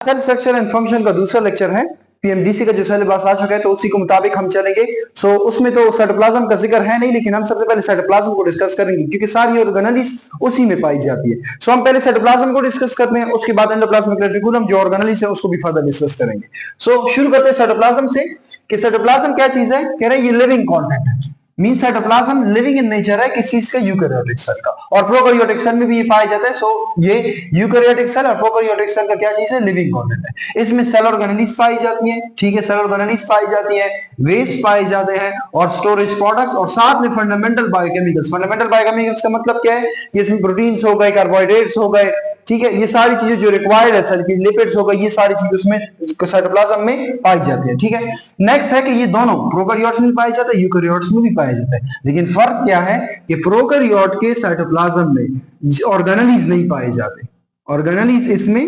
Cell structure and function का दूसरा lecture है। पीएमडीसी का जो सिलेबस आ चुका है तो उसी के मुताबिक हम चलेंगे। उसमें तो साइटोप्लाज्म का जिक्र है नहीं, लेकिन हम सबसे पहले साइटोप्लाज्म को डिस्कस करेंगे क्योंकि सारी ऑर्गेनेलिस उसी में पाई जाती है। हम पहले साइटोप्लाज्म को डिस्कस करते हैं, उसके बाद एंडोप्लाज्मिक रेटिकुलम जो ऑर्गेनेलिस है उसको भी फर्दर डिस्कस करेंगे। शुरू करते हैं साइटोप्लाज्म से कि साइटोप्लाज्म क्या चीज है। कह रहे हैं ये लिविंग कंटेंट है, mean cytoplasm living in nature है किस चीज का, यूकेरियोटिक सेल का, और प्रोकैरियोटिक सेल में भी ये पाया जाता है। ये यूकेरियोटिक सेल और प्रोकैरियोटिक सेल का क्या चीज है, लिविंग कंटेंट है। इसमें सेल ऑर्गेनेलिस पाई जाती है, ठीक है, सेल ऑर्गेनेलिस पाई जाती है, वेस्ट पाए जाते हैं और स्टोरेज प्रोडक्ट्स, और साथ में फंडामेंटल बायोकेमिकल्स। फंडामेंटल बायोकेमिकल्स का मतलब क्या है, इसमें प्रोटीन्स हो गए, कार्बोहाइड्रेट्स हो गए, ठीक है, ये सारी चीजें जो रिक्वायर्ड है सेल की, लिपिड्स हो गए, ये सारी चीजें उसमें साइटोप्लाज्म में पाई जाती है, ठीक है। नेक्स्ट है कि ये दोनों प्रोकैरियोट्स में पाया जाता है, यूकेरियोट्स में भी पाया जाता है, लेकिन फर्क क्या है कि प्रोकैरियोट के साइटोप्लाज्म में ऑर्गेनेलिस नहीं पाए जाते, ऑर्गेनेलिस इसमें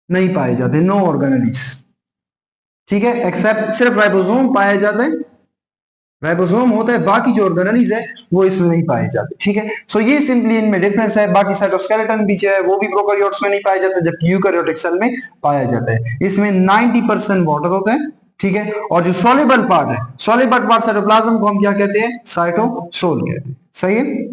नहीं पाए जाते, नो ऑर्गेनेलिस, ठीक है, एक्सेप्ट सिर्फ राइबोसोम पाया जाता है, राइबोसोम होता है, बाकी जो ऑर्गेनेलिस है वो इसमें नहीं पाए जाते, ठीक है। ये सिंपली इनमें डिफरेंस है। बाकी साइटोस्केलेटन भी जो है वो भी प्रोकैरियोट्स में नहीं पाया जाता, जबकि यूकेरियोटिक सेल में पाया जाता है। इसमें 90% वाटर होता है, ठीक है, और जो सॉल्युबल पार्ट है, सॉल्युबल पार्ट साइटोप्लाज्म को हम क्या कहते हैं, साइटोसोल कहते हैं, सही है।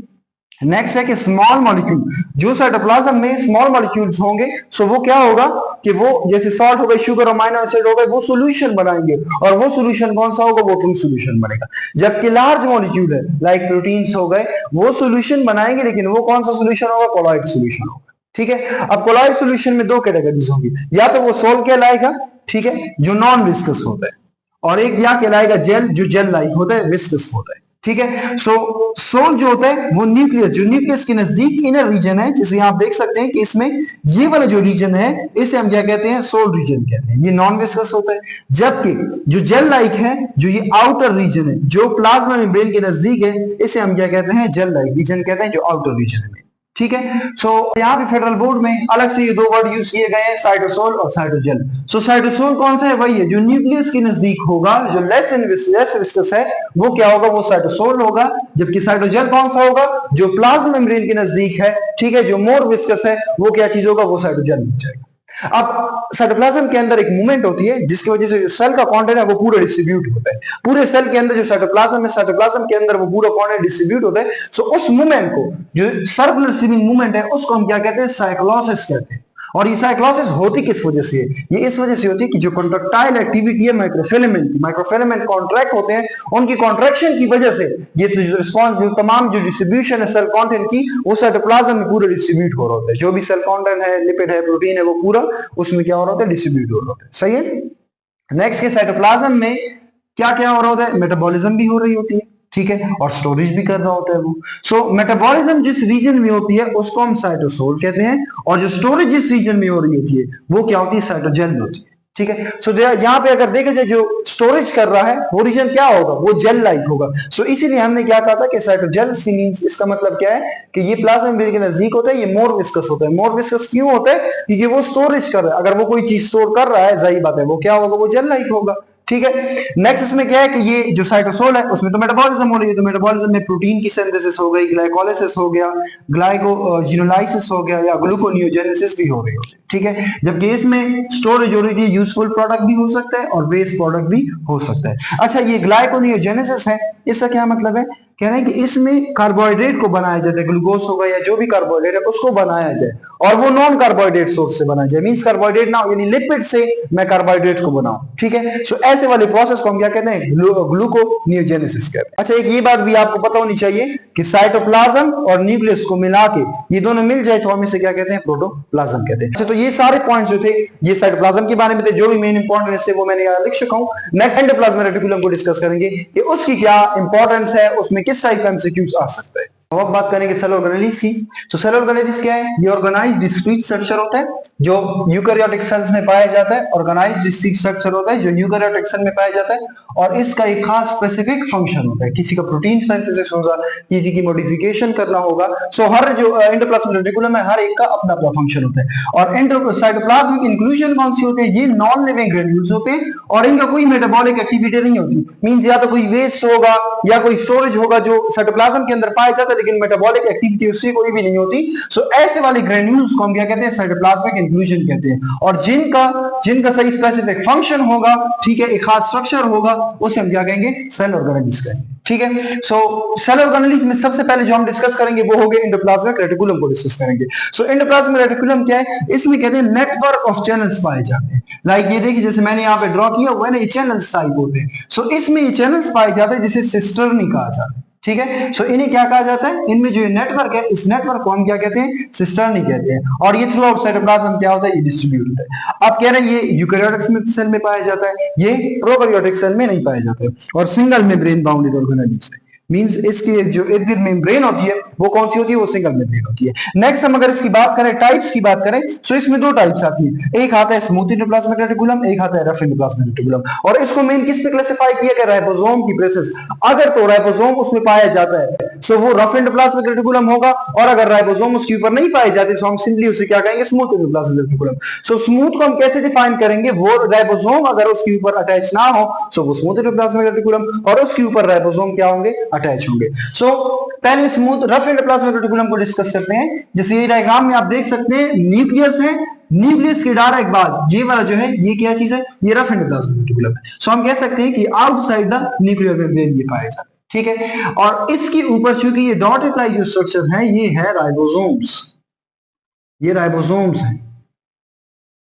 नेक्स्ट है कि स्मॉल मॉलिक्यूल, जो साइटोप्लाज्म में स्मॉल मॉलिक्यूल्स होंगे सो वो क्या होगा कि वो जैसे सॉल्ट हो गए, शुगर, अमाइनो एसिड हो गए, वो सॉल्यूशन बनाएंगे, और वो सॉल्यूशन कौन सा होगा, वो ट्रू सॉल्यूशन बनेगा। जबकि लार्ज मॉलिक्यूल है लाइक प्रोटीन्स हो गए, वो सॉल्यूशन बनाएंगे, लेकिन वो कौन सा सॉल्यूशन होगा, कोलॉइड सॉल्यूशन होगा, ठीक है। अब कोलॉइड सॉल्यूशन में दो कैटेगरीज होंगी, या तो वो सोल कहलाएगा, ठीक है, जो नॉन विस्कस होता है, और एक या कहलाएगा जेल, जो जेल लाइक होता है, विस्कस होता है, ठीक है। सोल जो होता है वो न्यूक्लियस, जो न्यूक्लियस के नजदीक इनर रीजन है, जिसे आप देख सकते हैं कि इसमें ये वाला जो रीजन है इसे हम क्या कहते हैं, सोल रीजन कहते हैं, ये नॉन विस्कस होता है। जबकि जो जेल लाइक है, जो ये आउटर रीजन है, जो प्लाज्मा मेम्ब्रेन के नजदीक है, इसे हम क्या कहते हैं, जेल लाइक रीजन कहते हैं, जो आउटर रीजन है, ठीक है। यहाँ पे फेडरल बोर्ड में अलग से ये दो वर्ड यूज किए गए हैं, साइटोसोल और साइटोजेल। साइटोसोल कौन सा है, वही है जो न्यूक्लियस के नजदीक होगा, जो लेस विस्कस है, वो क्या होगा, वो साइटोसोल होगा। जबकि साइटोजेल कौन सा होगा, जो प्लाज्मा मेम्ब्रेन के नजदीक है, ठीक है, जो मोर विस्कस है, वो क्या चीज होगा, वो साइटोजेल हो जाएगा। अब साइटोप्लाज्म के अंदर एक मूवमेंट होती है जिसकी वजह से जो सेल का कंटेंट है वो पूरा डिस्ट्रीब्यूट होता है, पूरे सेल के अंदर जो साइटोप्लाज्म है, साइटोप्लाज्म के अंदर वो पूरा कंटेंट डिस्ट्रीब्यूट होता है। उस मूवमेंट को, जो सर्कुलर स्विमिंग मूवमेंट है, उसको हम क्या कहते हैं, साइक्लोसिस कहते हैं। और ये साइक्लोसिस होती किस वजह से है, ये इस वजह से होती है कि जो कॉन्ट्रैक्टाइल एक्टिविटी है माइक्रोफिलामेंट की, माइक्रोफिलामेंट कॉन्ट्रैक्ट होते हैं, उनकी कॉन्ट्रैक्शन की वजह से ये जो रिस्पांस, जो तमाम जो डिस्ट्रीब्यूशन है सेल कंटेंट की, वो साइटोप्लाज्म में पूरा डिस्ट्रीब्यूट हो रहा होता है। जो भी सेल कंटेंट है, लिपिड है, प्रोटीन है, वो पूरा उसमें क्या हो रहा होता है, डिस्ट्रीब्यूट हो रहा होता है, सही है। नेक्स्ट के साइटोप्लाज्म में क्या क्या हो रहा होता है, मेटाबॉलिज्म भी हो रही होती है, ठीक है, और स्टोरेज भी कर रहा होता है वो। मेटाबॉलिज्म जिस रीजन में होती है उसको हम साइटोसोल कहते हैं, और जो स्टोरेज जिस रीजन में हो रही होती है वो क्या होती है, साइटोजेल होती है, ठीक है। यहाँ पे अगर देखा जाए जो स्टोरेज कर रहा है वो रीजन क्या होगा, वो जेल लाइक होगा। इसीलिए हमने क्या कहा था कि साइटोजेल मींस, इसका मतलब क्या है कि ये प्लाज्मा मेम्ब्रेन के नजदीक होता है, ये मोर विस्कस होता है। मोर विस्कस क्यों होता है, क्योंकि वो स्टोरेज कर रहा है। अगर वो कोई चीज स्टोर कर रहा है, जाहिर बात है वो क्या होगा, वो जेल लाइक होगा, ठीक है। नेक्स्ट इसमें क्या है कि ये जो साइटोसोल है उसमें तो मेटाबॉलिज्म हो रही है, तो मेटाबॉलिज्म में प्रोटीन की सिंथेसिस हो गई, ग्लाइकोलाइसिस हो गया, ग्लाइकोजिनोलाइसिस हो गया, या ग्लूकोनियोजेनेसिस भी हो रही होती है, ठीक है। जबकि इसमें स्टोरेज हो रही थी, यूजफुल प्रोडक्ट भी हो सकता है और वेस्ट प्रोडक्ट भी हो सकता है। अच्छा, ये ग्लाइकोनियोजेनेसिस है, इसका क्या मतलब है, कह रहे हैं कि इसमें कार्बोहाइड्रेट को बनाया जाता है, ग्लूकोज होगा या जो भी कार्बोहाइड्रेट है उसको बनाया जाए, और वो नॉन कार्बोहाइड्रेट सोर्स से बनाया जाए, मींस कार्बोहाइड्रेट ना हो, यानी लिपिड से मैं कार्बोहाइड्रेट को बनाऊं, ठीक है। ऐसे वाले प्रोसेस को हम क्या कहते हैं, ग्लूकोनियोजेनेसिस कहते हैं। अच्छा, एक ये बात भी आपको पता होनी चाहिए कि साइटोप्लाज्म और न्यूक्लियस को मिला के ये दोनों मिल जाए तो हम इसे क्या कहते हैं, प्रोटोप्लाज्म कहते हैं। अच्छा, तो ये सारे पॉइंट्स जो थे ये साइटोप्लाज्म के बारे में थे, जो भी मेन इंपॉर्टेंट है वो मैंने यहाँ लिख चुका हूं। नेक्स्ट एंडोप्लाज्मिक रेटिकुलम को डिस्कस करेंगे कि उसकी क्या इंपॉर्टेंस है, उसमें किस टाइप का एमसीक्यूज आ सकता है। अब बात करेंगे सेल ऑर्गेनेलिस की। तो सेल ऑर्गेनेलिस क्या है, ये ऑर्गेनाइज्ड डिस्क्रीट स्ट्रक्चर होता है जो यूकेरियोटिक सेल्स में पाया जाता है, ऑर्गेनाइज्ड डिस्क्रीट स्ट्रक्चर होता है जो यूकेरियोटिक सेल में पाया जाता है, और इसका एक खास स्पेसिफिक फंक्शन होता है। किसी का प्रोटीन सिंथेसिस होगा, किसी की मॉडिफिकेशन करना होगा। हर जो एंडोप्लाज्मिक रेटिकुलम है, हर एक का अपना अपना फंक्शन होता है। और साइटोप्लाज्मिक इंक्लूजन कौन सी होती है, ये नॉन लिविंग ग्रेन्यूल्स होते हैं, और इनका कोई मेटाबॉलिक एक्टिविटी नहीं होती, मींस या तो कोई वेस्ट होगा या कोई स्टोरेज होगा जो साइटोप्लाज्म के अंदर पाया जाता है, लेकिन मेटाबॉलिक एक्टिविटी उससे कोई भी नहीं होती। सो ऐसे वाले ग्रेन्यूल्स को हम क्या कहते हैं, साइटोप्लाज्मिक इंक्लूजन कहते हैं। और जिनका सही स्पेसिफिक फंक्शन होगा, ठीक है, एक खास स्ट्रक्चर होगा, उसे हम क्या कहेंगे, सेल ऑर्गेनेलिस कहेंगे। ठीक है, सो सेल ऑर्गेनेलिस में सबसे पहले जो हम डिस्कस करेंगे वो हो गए एंडोप्लाज्मिक रेटिकुलम को डिस्कस करेंगे। सो एंडोप्लाज्मिक रेटिकुलम क्या है, इसमें कहते हैं नेटवर्क ऑफ चैनल्स पाए जाते हैं। लाइक ये देखिए, जैसे मैंने यहाँ पे ड्रॉ किया हुआ है ना, ये चैनल्स टाइप होते हैं। सो इसमें ये चैनल्स पाए जाते हैं जिसे सिस्टर्नी कहा जाता है। ठीक है, सो इन्हें क्या कहा जाता है, इनमें जो नेटवर्क है, इस नेटवर्क को हम क्या कहते हैं, सिस्टर्नी कहते हैं। और ये थ्रू आउट साइटोप्लाज्म क्या होता है, ये डिस्ट्रीब्यूट होता है। आप कह रहे हैं ये यूकेरियोटिक सेल में पाया जाता है, ये प्रोकैरियोटिक सेल में नहीं पाया जाता है। और सिंगल मेम्ब्रेन बाउंडेड ऑर्गेनेल्स है, मींस इसकी जो इर्द गिर्द मेम्ब्रेन होती है वो कौन सी होती है, वो सिंगल मेम्ब्रेन होती है। नेक्स्ट हम अगर इसकी बात करें, टाइप्स की बात करें, सो इसमें दो टाइप्स आती है, एक आता है स्मूथ एंडोप्लाज्मिक रेटिकुलम, एक आता है रफ एंडोप्लाज्मिक रेटिकुलम। और इसको मेन किस पे क्लासिफाई किया गया, राइबोसोम की बेसिस। अगर तो राइबोसोम उसमें पाया जाता है सो वो रफ एंडोप्लाज्मिक रेटिकुलम होगा, और अगर राइबोसोम उसके ऊपर नहीं पाए जाते तो हम सिंपली उसे क्या कहेंगे, smooth endoplasmic reticulum. So smooth को हम कैसे डिफाइन करेंगे, वो राइबोसोम अगर उसके ऊपर अटैच ना हो सो वो स्मूथ एंडोप्लाज्मिक रेटिकुलम, और उसके ऊपर राइबोसोम क्या होंगे, अटैच होंगे। सो पहले स्मूथ रफ एंडोप्लाज्मिक रेटिकुलम को डिस्कस करते हैं। जैसे ये डायग्राम में आप देख सकते हैं, न्यूक्लियस है, न्यूक्लियस के डायरेक्ट बाद ये वाला जो है, ये क्या चीज है, ये रफ एंडोप्लाज्मिक रेटिकुलम है। सो हम कह सकते हैं कि आउटसाइड द न्यूक्लियर मेम्ब्रेन ये पाया जाता है। ठीक है, और इसके ऊपर चूंकि ये डॉटेड लाइन जो स्ट्रक्चर है, ये है राइबोसोम्स, ये राइबोसोम्स है।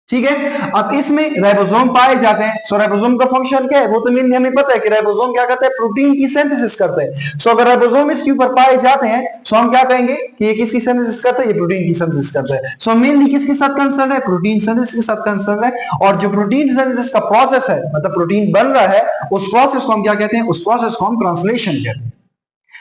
ठीक है, अब इसमें राइबोसोम पाए जाते हैं। सो राइबोसोम का फंक्शन क्या है, वो तो मेनली हमें पता है कि राइबोसोम क्या करता है, प्रोटीन की सिंथेसिस करता है। सो अगर राइबोसोम इसके ऊपर पाए जाते हैं, सो हम क्या कहेंगे कि ये किसकी सिंथेसिस करता है, ये प्रोटीन की सिंथेसिस करता है। सो मेनली किसके साथ कंसर्न है, प्रोटीन सिंथेसिस के साथ कंसर्न है। और जो प्रोटीन सिंथेसिस का प्रोसेस है, मतलब प्रोटीन बन रहा है, उस प्रोसेस को हम क्या कहते हैं, उस प्रोसेस को हम ट्रांसलेशन कहते हैं।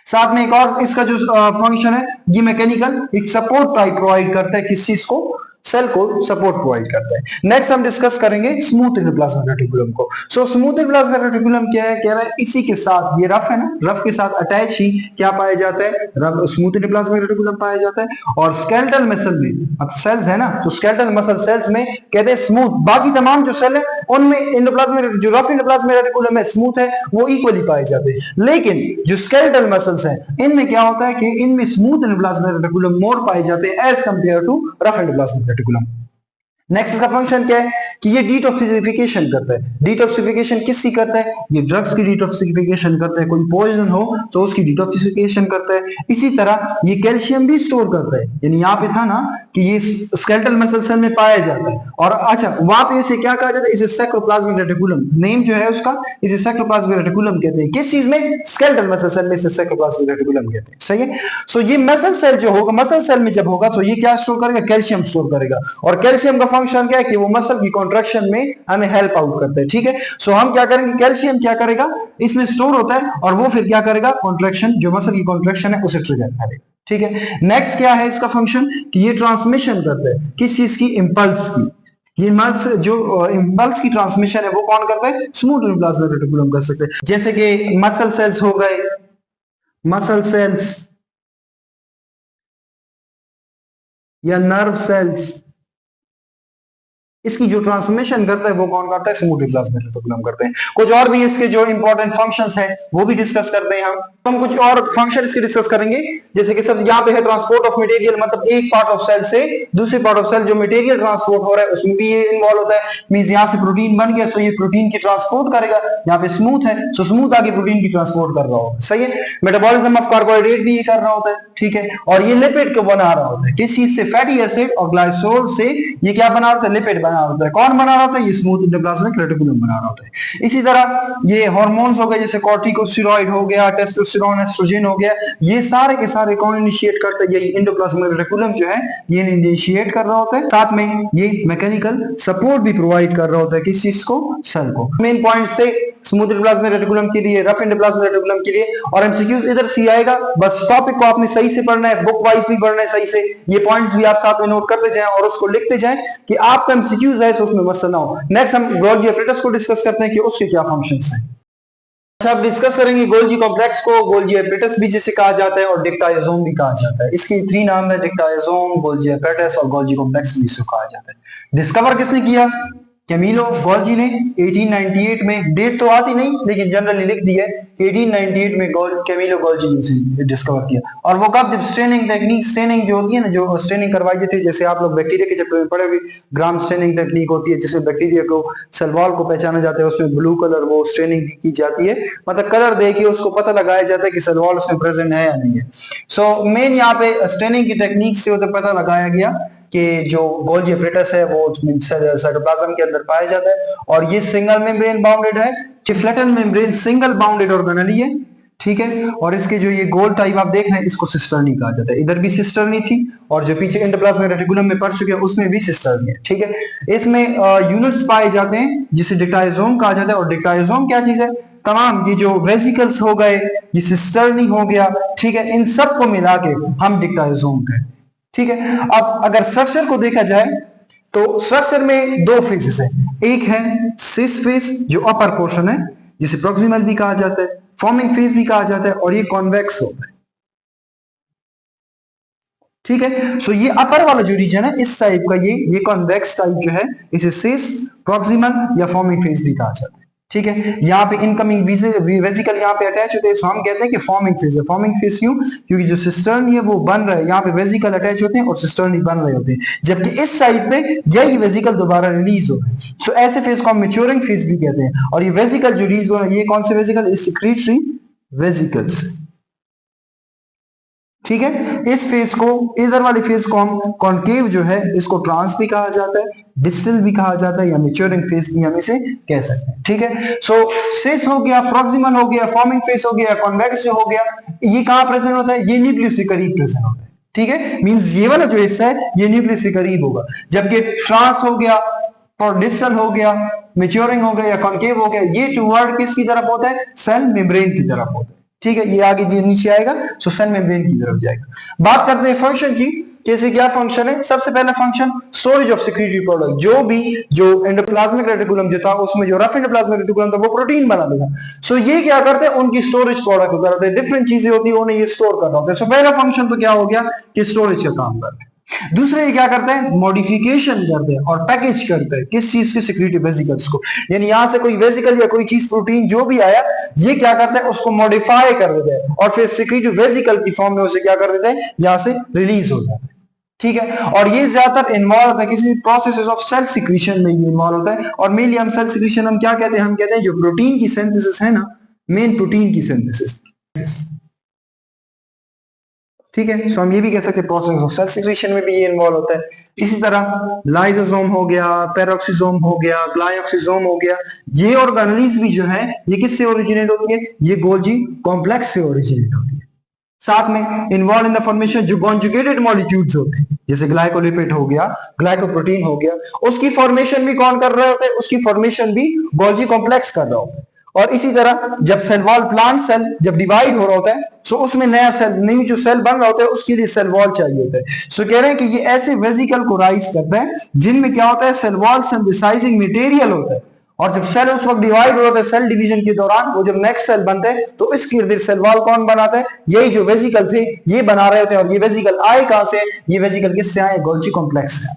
साथ में एक और इसका जो फंक्शन है, ये मैकेनिकल एक सपोर्ट टाइप प्रोवाइड करता है, किस चीज को, सेल को सपोर्ट प्रोवाइड करता है। नेक्स्ट हम डिस्कस करेंगे स्मूथ एंडोप्लाज्मिक रेटिकुलम को। सो स्मूथ एंडोप्लाज्मिक रेटिकुलम क्या है, कह रहा है इसी के साथ, ये रफ है ना, रफ के साथ अटैच ही क्या पाया जाता है, रफ स्मूथ एंडोप्लाज्मिक रेटिकुलम पाया जाता है। और स्केलेटल मसल में, अब सेल्स है ना, तो स्केलेटल मसल सेल्स में कहते हैं स्मूथ, बाकी तमाम जो सेल है उनमें एंडोप्लाज्मिक, जो रफ एंडोप्लाज्मिक रेटिकुलम है स्मूथ है, वो इक्वली पाए जाते हैं। लेकिन जो स्केलेटल मसल्स है, इनमें क्या होता है कि इनमें स्मूथ एंडोप्लाज्मिक रेटिकुलम मोर पाए जाते हैं as compare to rough endoplasmic reticulum. Next इसका फंक्शन क्या है कि ये डिटॉक्सिफिकेशन करता है। डिटॉक्सिफिकेशन किसकी करता है, ये ड्रग्स की डिटॉक्सिफिकेशन करता है, कोई पॉइजन हो तो उसकी डिटॉक्सिफिकेशन करता है। इसी तरह ये कैल्शियम भी स्टोर करता है, यानी यहाँ पे था ना कि ये स्केलेटल मसल सेल में पाया जाता है। और अच्छा, वहां पे इसे क्या कहा जाता है, इसे सैक्रोप्लाज्मिक रेटिकुलम, नेम जो है उसका, इसे सैक्रोप्लाज्मिक रेटिकुलम कहते हैं। किस चीज में, स्केलेटल मसल सेल में इसे सैक्रोप्लाज्मिक रेटिकुलम कहते हैं। सही है, सो ये मसल सेल जो होगा, मसल सेल में जब होगा तो ये क्या स्टोर करेगा, कैल्शियम स्टोर करेगा। और कैल्शियम का फंक्शन क्या है कि वो मसल की कॉन्ट्रैक्शन में हमें हेल्प आउट करता है। ठीक है, सो हम क्या करेंगे, कैल्शियम क्या करेगा, इसमें स्टोर होता है, और वो फिर क्या करेगा, कॉन्ट्रैक्शन, जो मसल की कॉन्ट्रैक्शन है उसे ट्रिगर करेगा। ठीक है, नेक्स्ट क्या है इसका फंक्शन कि ये ट्रांसमिशन करता है, किस चीज की, इंपल्स की। ये मल्स, जो इंपल्स की ट्रांसमिशन है वो कौन करता है, स्मूथ एंडोप्लाज्मिक रेटिकुलम कर सकते हैं। जैसे कि मसल सेल्स हो गए, मसल सेल्स या नर्व सेल्स, इसकी जो ट्रांसमिशन करता है वो कौन करता है, स्मूथ एंडोप्लाज्मिक रेटिकुलम करते हैं। कुछ और भी इसके जो इंपॉर्टेंट फंक्शंस हैं वो भी डिस्कस करते हैं हम कुछ और फंक्शन इसके डिस्कस करेंगे। जैसे कि सब यहाँ पे है ट्रांसपोर्ट ऑफ मटेरियल, मतलब एक पार्ट ऑफ सेल से दूसरे पार्ट ऑफ सेल जो मटेरियल ट्रांसपोर्ट हो रहा है उसमें भी ये इन्वॉल्व होता है। मींस यहाँ से प्रोटीन बन गया, सो ये प्रोटीन की ट्रांसपोर्ट करेगा। यहाँ पे स्मूथ है, सो स्मूथ आगे प्रोटीन की ट्रांसपोर्ट कर रहा होगा। सही है, मेटाबॉलिज्म ऑफ कार्बोहाइड्रेट भी ये कर रहा होता है। ठीक है, और ये लिपिड को बना रहा होता है, किस चीज से, फैटी एसिड और ग्लाइसोल से ये क्या बना होता है, लिपिड बना होता है। कौन बना रहा होता है, ये स्मूथ एंडोप्लाज्मिक रेटिकुलम बना रहा होता है। इसी तरह ये हार्मोन्स हो गए, जैसे कॉर्टिकोस्टेरॉइड हो गया, टेस्टोस्टेरोन, एस्ट्रोजन हो गया, ये सारे के सारे कौन इनिशिएट करता है, ये एंडोप्लाज्मिक रेटिकुलम जो है ये इनिशिएट कर रहा होता है। साथ में ये मैकेनिकल सपोर्ट भी प्रोवाइड कर रहा होता है, किस चीज को, सेल को। मेन पॉइंट से स्मूथ एंडोप्लाज्मिक रेटिकुलम के लिए, रफ एंडोप्लाज्मिक रेटिकुलम के लिए। और एमसीक्यूज इधर सी आएगा, बस टॉपिक को आपने सही से पढ़ना है, बुक वाइज भी पढ़ना है सही से। ये पॉइंट्स भी आप साथ में नोट करते जाएं और उसको लिखते जाएं कि आपका एमसीक्यूज है तो उसमें मसला ना हो। नेक्स्ट हम गोल्गी एपरेटस को डिस्कस करते हैं कि उसके क्या फंक्शंस हैं। अच्छा, आप डिस्कस करेंगे गोल्गी कॉम्प्लेक्स को, गोल्गी एपरेटस भी जिसे कहा जाता है और डिक्टायोसोम भी कहा जाता है। इसके 3 नाम है, डिक्टायोसोम, गोल्गी एपरेटस और गोल्गी कॉम्प्लेक्स भी इसको कहा जाता है। डिस्कवर किसने किया, कैमिलो गोल्जी ने 1898 में, डेट तो आती नहीं लेकिन जनरली लिख दी है, 1898 में कैमिलो गोल्जी ने उसे डिस्कवर किया। और वो कब, जब स्टेनिंग टेक्निक, स्टेनिंग जो होती है ना, जो स्टेनिंग करवाई जाती है, जैसे आप लोग बैक्टीरिया के चैप्टर में पढ़े हुए, ग्राम स्टेनिंग टेक्निक होती है जिसमें बैक्टीरिया को, सेल वॉल को पहचाना जाता है, उसमें ब्लू कलर वो स्टेनिंग की जाती है, मतलब कलर देके उसको पता लगाया जाता है कि सेल वॉल उसमें प्रेजेंट है या नहीं है। सो मेन यहाँ पे स्टेनिंग की टेक्निक से उसे पता लगाया गया कि जो गोल्जी एपरेटस है वो साइटोप्लाज्म के अंदर पाया जाता है, और ये सिंगल मेम्ब्रेन बाउंडेड है, चिफ्लेटन मेम्ब्रेन सिंगल बाउंडेड ऑर्गेनेली है, ठीक है। और इसके जो ये गोल टाइप आप देख रहे हैं इसको सिस्टर्नी कहा जाता है, इधर भी सिस्टर्नी थी, और जो पीछे एंडोप्लाज्मिक रेटिकुलम में पढ़ चुके हैं उसमें भी सिस्टर्नी है, ठीक है। इसमें यूनिट्स पाए जाते हैं जिसे डिक्टाइजोम कहा जाता है, और डिक्टाइजोम क्या चीज है, तमाम ये जो वेसिकल्स हो गए, ये सिस्टर्नी हो गया, ठीक है, इन सब को मिला के हम डिक्टाइजोम कहते हैं, ठीक है। अब अगर स्ट्रक्चर को देखा जाए तो स्ट्रक्चर में दो फेजेस है, एक है सिस फेज जो अपर पोर्शन है जिसे प्रोक्सिमल भी कहा जाता है, फॉर्मिंग फेज भी कहा जाता है, और ये कॉन्वेक्स होता है, ठीक है। सो ये अपर वाला जो रीजन है इस टाइप का, ये कॉन्वेक्स टाइप जो है इसे सिस, प्रोक्सिमल या फॉर्मिंग फेज भी कहा जाता है, ठीक है। यहाँ पे इनकमिंग वेसिकल यहाँ पे अटैच होते हैं, सो हम कहते हैं कि फॉर्मिंग फेज है। फॉर्मिंग फेज क्यों, क्योंकि जो सिस्टर्न है वो बन रहा है, यहाँ पे वेसिकल अटैच होते हैं और सिस्टर्न बन रहे होते हैं, जबकि इस साइड पे यही वेसिकल दोबारा रिलीज हो रहे हैं। सो ऐसे फेज को हम मैच्योरिंग फेज भी कहते हैं। और ये वेसिकल जो रिलीज हो रहा है, ये कौन से वेसिकल, सेक्रेटरी वेसिकल्स, ठीक है। इस फेज को, इधर वाले फेज को हम कॉन्केव जो है इसको ट्रांस भी कहा जाता है, डिस्टल भी कहा जाता है, या मैच्योरिंग फेज भी हम इसे कह सकते हैं, ठीक है। सो सिस हो गया, प्रोक्सिमल हो गया, फॉर्मिंग फेज हो गया, कॉन्वेक्स जो हो गया, ये कहां प्रेजेंट होता है, ये न्यूक्लियस के करीब प्रेजेंट होता है, ठीक है। मींस ये वाला जो हिस्सा है ये न्यूक्लियस के करीब होगा, जबकि ट्रांस हो गया और डिस्टल हो गया, मैच्योरिंग हो गया या कॉन्केव हो गया, ये टूवर्ड किसकी तरफ होता है, सेल मेम्ब्रेन की तरफ होता है, ठीक है। ये आगे नीचे आएगा, सो सेल मेम्ब्रेन की तरफ जाएगा। बात करते हैं फंक्शन की, कैसे क्या फंक्शन है। सबसे पहला function storage of secretary product, जो एंडोप्लाज्मिक रेटिकुलम जो था उसमें जो रफ एंडोप्लाज्मिक रेटिकुलम था वो प्रोटीन बना देगा, सो ये क्या करते हैं, उनकी स्टोरेज प्रोडक्ट करते हैं, डिफरेंट चीजें होती है उन्हें ये स्टोर करना होता है। सो पहला फंक्शन तो क्या हो गया कि स्टोरेज का काम करते हैं। दूसरे ये क्या करते हैं, मॉडिफिकेशन करते हैं और पैकेज करते हैं, किस चीज के, सेक्रेटरी वेसिकल्स को, यानी यहां से कोई वेसिकल या कोई चीज प्रोटीन जो भी आया ये क्या करते हैं, उसको मॉडिफाई कर देते हैं और फिर सेक्रेटरी वेसिकल की फॉर्म में उसे क्या कर देते हैं, यहां से रिलीज हो जाता है, ठीक है। और ये ज्यादातर इन्वॉल्व होता है किसी प्रोसेस ऑफ सेल सिक्रीशन में, ये इन्वॉल्व होता है। और मेनली हम सेल सिक्रीशन हम क्या कहते हैं, हम कहते हैं जो प्रोटीन की सिंथेसिस है ना, मेन प्रोटीन की सिंथेसिस, ठीक है। सो हम ये भी कह सकते हैं प्रोसेस ऑफ सेल सिक्रीशन में भी ये इन्वॉल्व होता है। इसी तरह लाइसोसोम हो गया, पेरोक्सिसोम हो गया, ग्लाइकोक्सिसोम हो गया, ये ऑर्गेनेल्स भी जो है ये किससे ओरिजिनेट होती है, ये गोल्जी कॉम्प्लेक्स से ओरिजिनेट होती है। साथ में इन्वॉल्व इन द फॉर्मेशन जो कॉन्जुगेटेड मॉलिक्यूल्स होते हैं, जैसे ग्लाइकोलिपिड हो गया, ग्लाइकोप्रोटीन हो गया, उसकी फॉर्मेशन भी कौन कर रहा होता है, उसकी फॉर्मेशन भी गोल्जी कॉम्प्लेक्स कर रहा होता है। और इसी तरह जब सेल वॉल, प्लांट सेल जब डिवाइड हो रहा होता है, सो उसमें नया सेल, नई जो सेल बन रहा होता है उसके लिए सेल वॉल चाहिए होता है। सो कह रहे हैं कि ये ऐसे वेसिकल को राइज करता है जिनमें क्या होता है, सेल वॉल सिंथेसाइजिंग मटेरियल होता है। और जब सेल उस वक्त डिवाइड हो रहा है, सेल डिवीजन के दौरान वो जब नेक्स्ट सेल बनते हैं तो इसके इर्द गिर्द सेल वॉल कौन बनाता है, यही जो वेसिकल थे ये बना रहे होते हैं। और ये वेसिकल आए कहां से, ये वेसिकल किससे आए, गोल्जी कॉम्प्लेक्स से,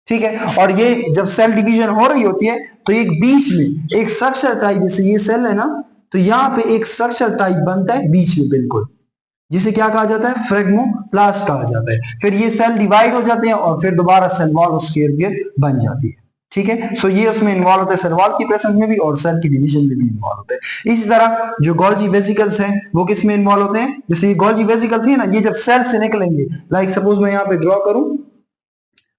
ठीक है। और ये जब सेल डिवीजन हो रही होती है तो एक बीच में एक स्ट्रक्चर टाइप, जैसे ये सेल है ना, तो यहाँ पे एक स्ट्रक्चर टाइप बनता है बीच में बिल्कुल, जिसे क्या कहा जाता है, फ्रेगमोप्लास्ट कहा जाता है। फिर ये सेल डिवाइड हो जाते हैं और फिर दोबारा सेल वॉल उसके इर्द गिर्द बन जाती है, ठीक है। सो ये उसमें इन्वॉल्व होता है, सेल वॉल की प्रेजेंस में भी और सेल की डिवीजन में भी इन्वॉल्व होता है। इसी तरह जो गोल्जी वेसिकल्स हैं वो किस में इन्वॉल्व होते हैं, जैसे ये गोल्जी वेसिकल थी ना, ये जब सेल से निकलेंगे, लाइक सपोज मैं यहाँ पे ड्रॉ करूं,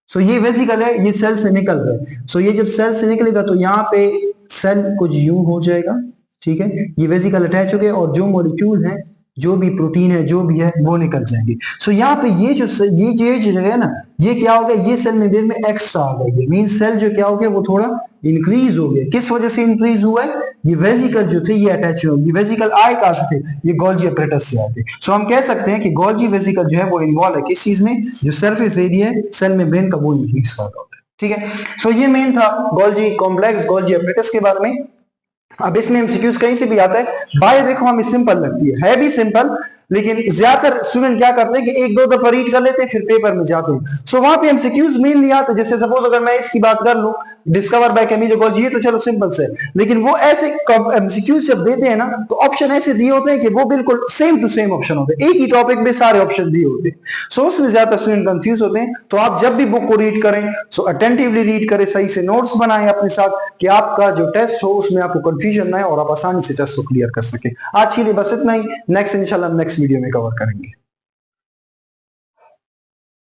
सो ये वेसिकल है, ये सेल से निकल रहा है। सो ये जब सेल से निकलेगा तो यहाँ पे सेल कुछ यूं हो जाएगा, ठीक है, ये वेसिकल अटैच हो गए और जो मॉलिक्यूल है, जो भी प्रोटीन है, जो भी है वो निकल जाएंगे। सो यहाँ पे ये जो जगह है ना, ये क्या हो गया, ये सेल मेम्ब्रेन में एक्स्ट्रा आ गई है, मीन सेल जो क्या हो गया वो थोड़ा इंक्रीज हो गया। किस वजह से इंक्रीज हुआ है, ये वेसिकल जो थे ये अटैच हो, ये वेसिकल आए कहां से थे, ये गोल्जी एपरेटस से आए थे। सो हम कह सकते हैं कि गोल्जी वेसिकल जो है वो इन्वॉल्व है किस चीज में, जो सरफेस एरिया है सेल मेम्ब्रेन का वो इंक्रीज कर रहा होता है, ठीक है। सो ये मेन था गोल्जी कॉम्प्लेक्स, गोल्जी एपरेटस के बारे में। अब इसमें एमसीक्यूज कहीं से भी आता है, बाय देखो हमें सिंपल लगती है भी सिंपल, लेकिन ज्यादातर स्टूडेंट क्या करते हैं कि एक दो दफा रीड कर लेते हैं फिर पेपर में जाते हैं। सो वहां पे एमसीक्यूज मेनली आते हैं। जैसे सपोज अगर मैं इसकी बात कर लूं, डिस्कवर बाय कैमिलो गॉल्जी, ये तो चलो सिंपल से, लेकिन वो ऐसे एमसीक्यूज जब देते हैं ना तो ऑप्शन ऐसे दिए होते हैं कि वो बिल्कुल सेम टू सेम ऑप्शन होते हैं, एक ही टॉपिक में सारे ऑप्शन दिए होते हैं। सो उसमें ज्यादा स्टूडेंट कंफ्यूज होते हैं। तो आप जब भी बुक को रीड करें सो अटेंटिवली रीड करें, सही से नोट्स बनाएं अपने साथ कि आपका जो टेस्ट हो उसमें आपको कंफ्यूजन ना है और आप आसानी से टेस्ट को क्लियर कर सके। आज के लिए बस इतना ही, नेक्स्ट इंशाल्लाह नेक्स्ट वीडियो में कवर करेंगे।